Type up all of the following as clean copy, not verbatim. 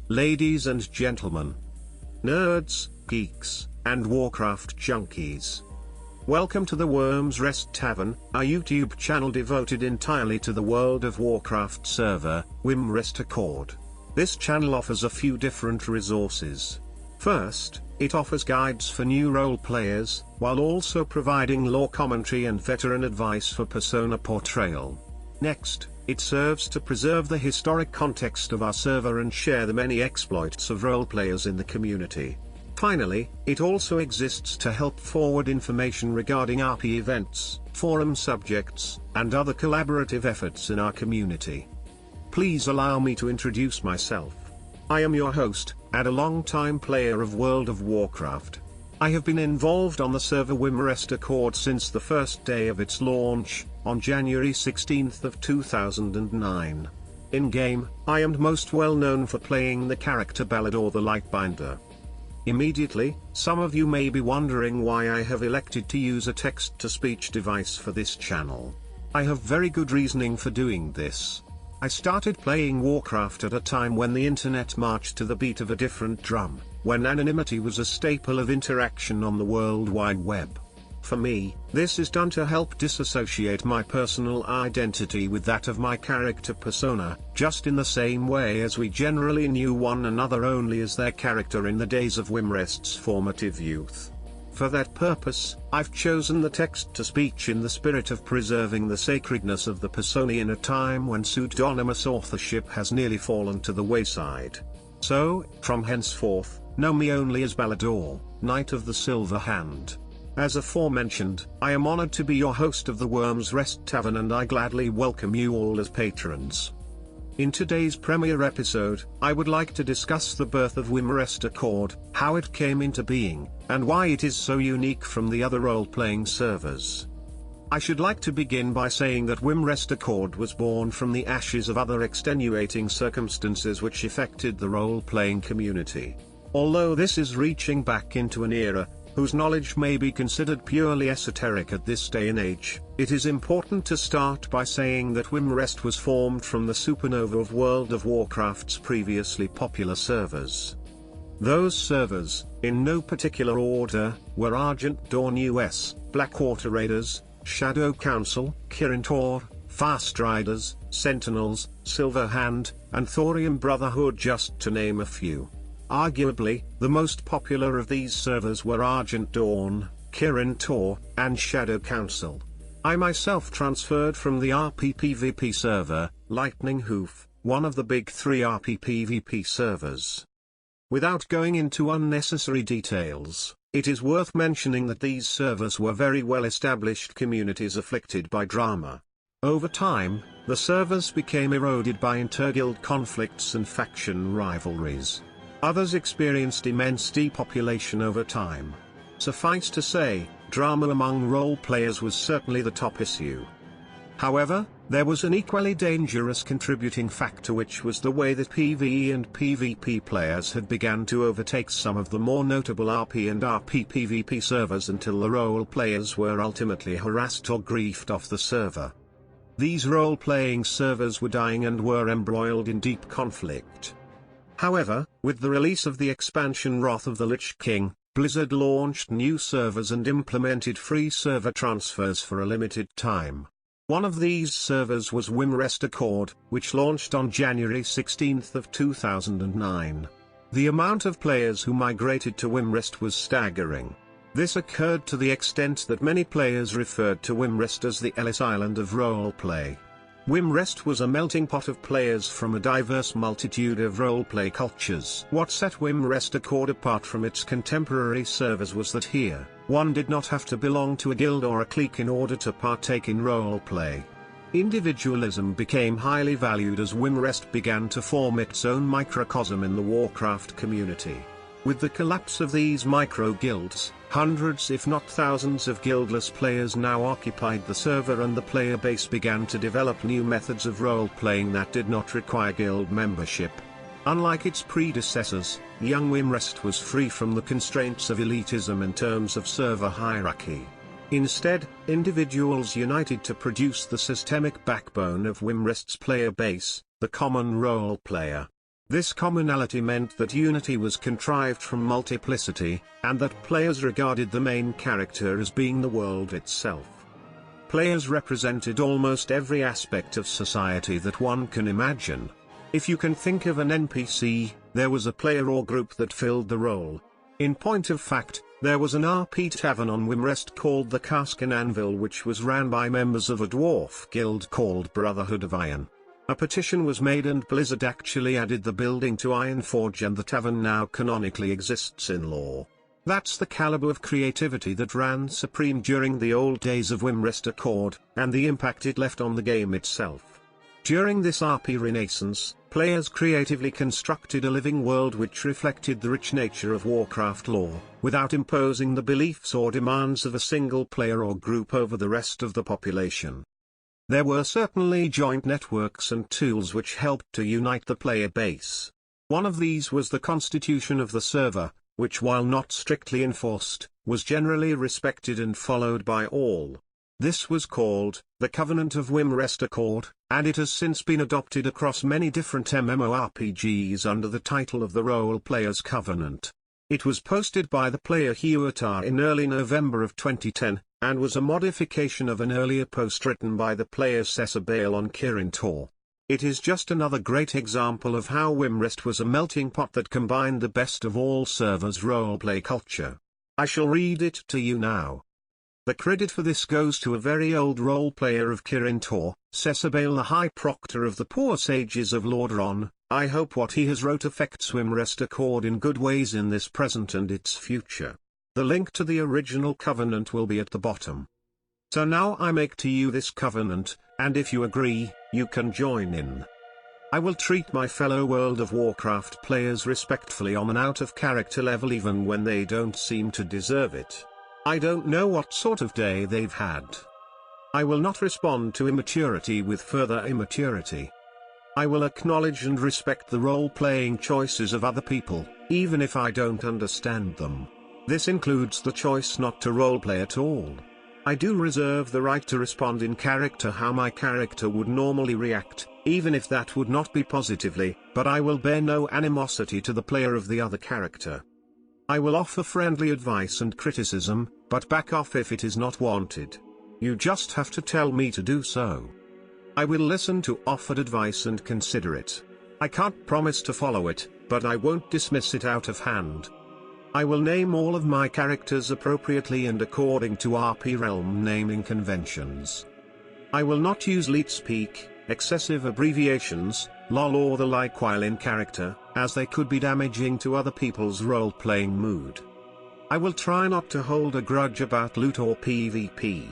ladies and gentlemen, nerds, geeks, and Warcraft junkies. Welcome to the Wyrmrest Tavern, a YouTube channel devoted entirely to the World of Warcraft server, Wyrmrest Accord. This channel offers a few different resources. First, it offers guides for new role players, while also providing lore commentary and veteran advice for persona portrayal. Next, it serves to preserve the historic context of our server and share the many exploits of role players in the community. Finally, it also exists to help forward information regarding RP events, forum subjects, and other collaborative efforts in our community. Please allow me to introduce myself. I am your host, and a long-time player of World of Warcraft. I have been involved on the server Wyrmrest Accord since the first day of its launch, on January 16th of 2009. In-game, I am most well known for playing the character Balador the Lightbinder. Immediately, some of you may be wondering why I have elected to use a text-to-speech device for this channel. I have very good reasoning for doing this. I started playing Warcraft at a time when the internet marched to the beat of a different drum, when anonymity was a staple of interaction on the World Wide Web. For me, this is done to help disassociate my personal identity with that of my character persona, just in the same way as we generally knew one another only as their character in the days of Wyrmrest's formative youth. For that purpose, I've chosen the text-to-speech in the spirit of preserving the sacredness of the persona in a time when pseudonymous authorship has nearly fallen to the wayside. So, from henceforth, know me only as Balador, Knight of the Silver Hand. As aforementioned, I am honored to be your host of the Wyrmrest Tavern, and I gladly welcome you all as patrons. In today's premiere episode, I would like to discuss the birth of Wyrmrest Accord, how it came into being, and why it is so unique from the other role-playing servers. I should like to begin by saying that Wyrmrest Accord was born from the ashes of other extenuating circumstances which affected the role-playing community. Although this is reaching back into an era whose knowledge may be considered purely esoteric at this day and age, it is important to start by saying that Wyrmrest was formed from the supernova of World of Warcraft's previously popular servers. Those servers, in no particular order, were Argent Dawn US, Blackwater Raiders, Shadow Council, Kirin Tor, Fast Riders, Sentinels, Silver Hand, and Thorium Brotherhood, just to name a few. Arguably, the most popular of these servers were Argent Dawn, Kirin Tor, and Shadow Council. I myself transferred from the RP PvP server, Lightning Hoof, one of the big three RP PvP servers. Without going into unnecessary details, it is worth mentioning that these servers were very well-established communities afflicted by drama. Over time, the servers became eroded by interguild conflicts and faction rivalries. Others experienced immense depopulation over time. Suffice to say, drama among role players was certainly the top issue. However, there was an equally dangerous contributing factor, which was the way that PvE and PvP players had begun to overtake some of the more notable RP and RP PvP servers until the role players were ultimately harassed or griefed off the server. These role-playing servers were dying and were embroiled in deep conflict. However, with the release of the expansion Wrath of the Lich King, Blizzard launched new servers and implemented free server transfers for a limited time. One of these servers was Wyrmrest Accord, which launched on January 16th of 2009. The amount of players who migrated to Wyrmrest was staggering. This occurred to the extent that many players referred to Wyrmrest as the Ellis Island of roleplay. Wyrmrest was a melting pot of players from a diverse multitude of roleplay cultures. What set Wyrmrest Accord apart from its contemporary servers was that here, one did not have to belong to a guild or a clique in order to partake in roleplay. Individualism became highly valued as Wyrmrest began to form its own microcosm in the Warcraft community. With the collapse of these micro-guilds, hundreds if not thousands of guildless players now occupied the server, and the player base began to develop new methods of role-playing that did not require guild membership. Unlike its predecessors, young Wyrmrest was free from the constraints of elitism in terms of server hierarchy. Instead, individuals united to produce the systemic backbone of Wyrmrest's player base, the common role player. This commonality meant that unity was contrived from multiplicity, and that players regarded the main character as being the world itself. Players represented almost every aspect of society that one can imagine. If you can think of an NPC, there was a player or group that filled the role. In point of fact, there was an RP tavern on Wyrmrest called the Cask and Anvil, which was ran by members of a dwarf guild called Brotherhood of Iron. A petition was made and Blizzard actually added the building to Ironforge, and the tavern now canonically exists in lore. That's the caliber of creativity that ran supreme during the old days of Wyrmrest Accord, and the impact it left on the game itself. During this RP renaissance, players creatively constructed a living world which reflected the rich nature of Warcraft lore, without imposing the beliefs or demands of a single player or group over the rest of the population. There were certainly joint networks and tools which helped to unite the player base. One of these was the constitution of the server, which, while not strictly enforced, was generally respected and followed by all. This was called the Covenant of Wyrmrest Accord, and it has since been adopted across many different MMORPGs under the title of the Role Players Covenant. It was posted by the player Huatar in early November of 2010, and was a modification of an earlier post written by the player Stoebel on Kirin Tor. It is just another great example of how Wyrmrest was a melting pot that combined the best of all servers' roleplay culture. I shall read it to you now. The credit for this goes to a very old role player of Kirin Tor, Stoebel, the High Proctor of the Poor Sages of Lordaeron. I hope what he has wrote affects Wyrmrest Accord in good ways in this present and its future. The link to the original covenant will be at the bottom. So now I make to you this covenant, and if you agree, you can join in. I will treat my fellow World of Warcraft players respectfully on an out-of-character level even when they don't seem to deserve it. I don't know what sort of day they've had. I will not respond to immaturity with further immaturity. I will acknowledge and respect the role-playing choices of other people, even if I don't understand them. This includes the choice not to roleplay at all. I do reserve the right to respond in character how my character would normally react, even if that would not be positively, but I will bear no animosity to the player of the other character. I will offer friendly advice and criticism, but back off if it is not wanted. You just have to tell me to do so. I will listen to offered advice and consider it. I can't promise to follow it, but I won't dismiss it out of hand. I will name all of my characters appropriately and according to RP realm naming conventions. I will not use leet speak, excessive abbreviations, lol or the like while in character, as they could be damaging to other people's role-playing mood. I will try not to hold a grudge about loot or PvP.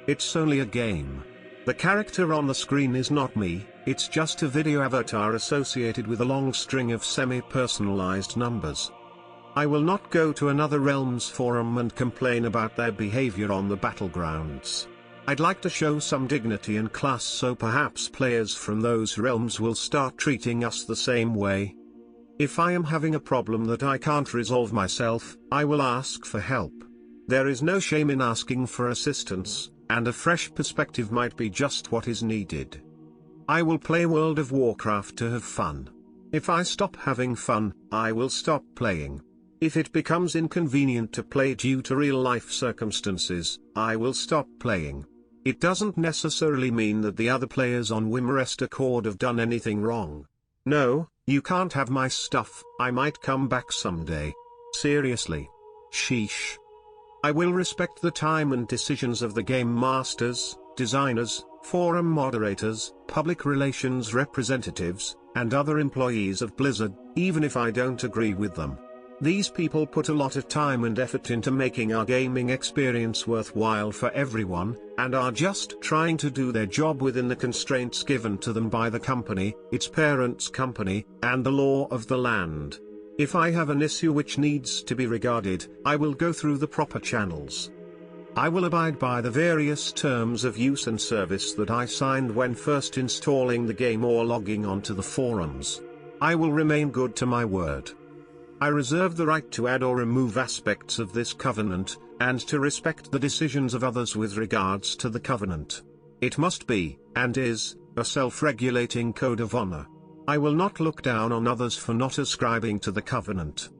It's only a game. The character on the screen is not me, it's just a video avatar associated with a long string of semi-personalized numbers. I will not go to another realm's forum and complain about their behavior on the battlegrounds. I'd like to show some dignity and class, so perhaps players from those realms will start treating us the same way. If I am having a problem that I can't resolve myself, I will ask for help. There is no shame in asking for assistance, and a fresh perspective might be just what is needed. I will play World of Warcraft to have fun. If I stop having fun, I will stop playing. If it becomes inconvenient to play due to real-life circumstances, I will stop playing. It doesn't necessarily mean that the other players on Wyrmrest Accord have done anything wrong. No, you can't have my stuff, I might come back someday. Seriously. Sheesh. I will respect the time and decisions of the game masters, designers, forum moderators, public relations representatives, and other employees of Blizzard, even if I don't agree with them. These people put a lot of time and effort into making our gaming experience worthwhile for everyone, and are just trying to do their job within the constraints given to them by the company, its parent's company, and the law of the land. If I have an issue which needs to be regarded, I will go through the proper channels. I will abide by the various terms of use and service that I signed when first installing the game or logging onto the forums. I will remain good to my word. I reserve the right to add or remove aspects of this covenant, and to respect the decisions of others with regards to the covenant. It must be, and is, a self-regulating code of honor. I will not look down on others for not ascribing to the covenant.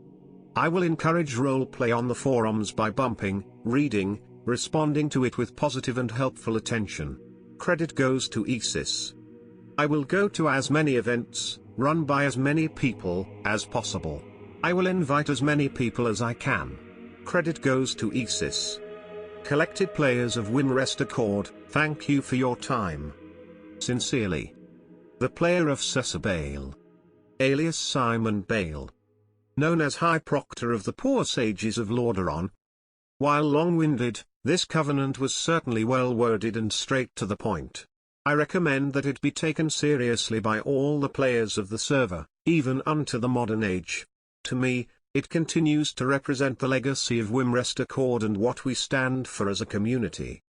I will encourage roleplay on the forums by bumping, reading, responding to it with positive and helpful attention. Credit goes to ISIS. I will go to as many events, run by as many people as possible. I will invite as many people as I can. Credit goes to ISIS. Collected players of Wyrmrest Accord, thank you for your time. Sincerely. The player of Stoebel. Alias Simon Bale. Known as High Proctor of the Poor Sages of Lordaeron. While long-winded, this covenant was certainly well-worded and straight to the point. I recommend that it be taken seriously by all the players of the server, even unto the modern age. To me, it continues to represent the legacy of Wyrmrest Accord and what we stand for as a community.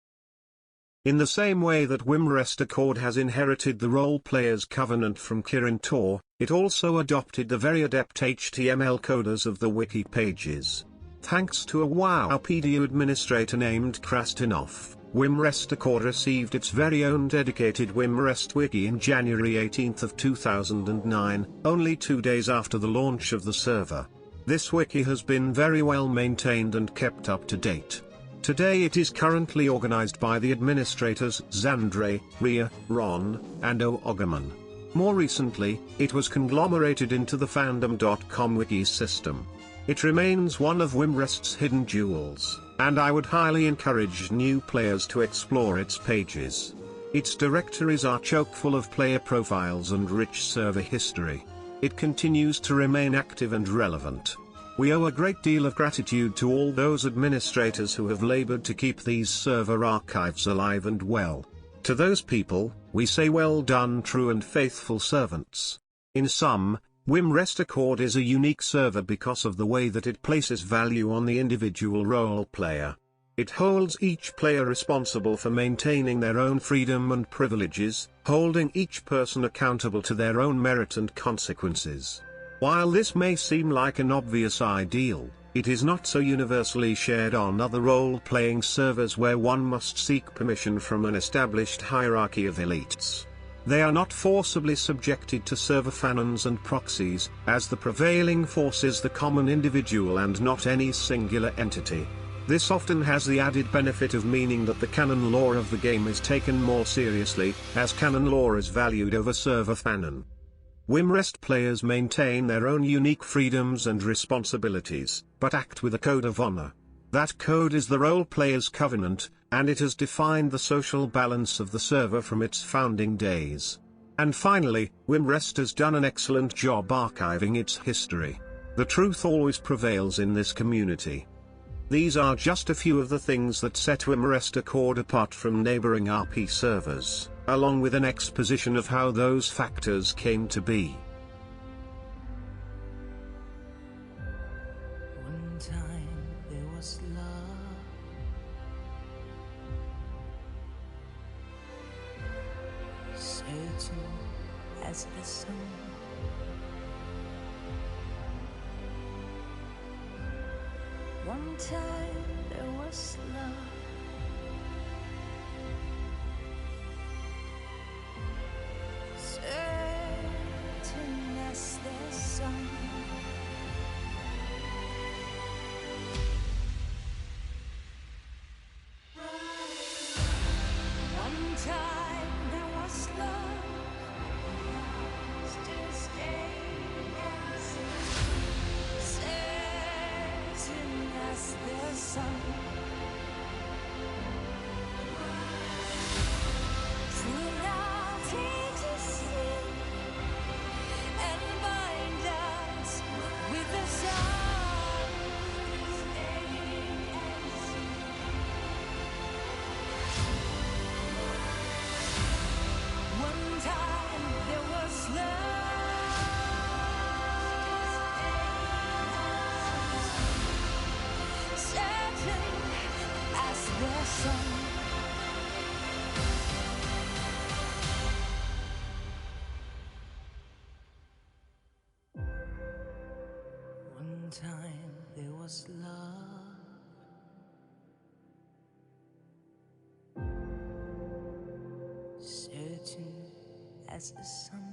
In the same way that Wyrmrest Accord has inherited the role players covenant from Kirin Tor, it also adopted the very adept HTML coders of the wiki pages. Thanks to a Wowpedia administrator named Krastinov, Wyrmrest Accord received its very own dedicated Wyrmrest wiki in January 18th of 2009, only 2 days after the launch of the server. This wiki has been very well maintained and kept up to date. Today it is currently organized by the administrators Xandre, Ria, Ron, and Ogaman. More recently, it was conglomerated into the fandom.com wiki system. It remains one of Wyrmrest's hidden jewels, and I would highly encourage new players to explore its pages. Its directories are chock full of player profiles and rich server history. It continues to remain active and relevant. We owe a great deal of gratitude to all those administrators who have labored to keep these server archives alive and well. To those people, we say well done, true and faithful servants. In sum, Wyrmrest Accord is a unique server because of the way that it places value on the individual role player. It holds each player responsible for maintaining their own freedom and privileges, holding each person accountable to their own merit and consequences. While this may seem like an obvious ideal, it is not so universally shared on other role-playing servers where one must seek permission from an established hierarchy of elites. They are not forcibly subjected to server fanons and proxies, as the prevailing force is the common individual and not any singular entity. This often has the added benefit of meaning that the canon lore of the game is taken more seriously, as canon lore is valued over server fanon. Wyrmrest players maintain their own unique freedoms and responsibilities, but act with a code of honor. That code is the role players covenant, and it has defined the social balance of the server from its founding days. And finally, Wyrmrest has done an excellent job archiving its history. The truth always prevails in this community. These are just a few of the things that set Wyrmrest Accord apart from neighboring RP servers, along with an exposition of how those factors came to be. One time there was love, certain as the sun. One time there was love, certain as the sun. One time there was love, still staying as certain as the sun. Cruelty to see and bind us with the sun. One time there was love, certain as the sun. One time there was love, certain as the sun.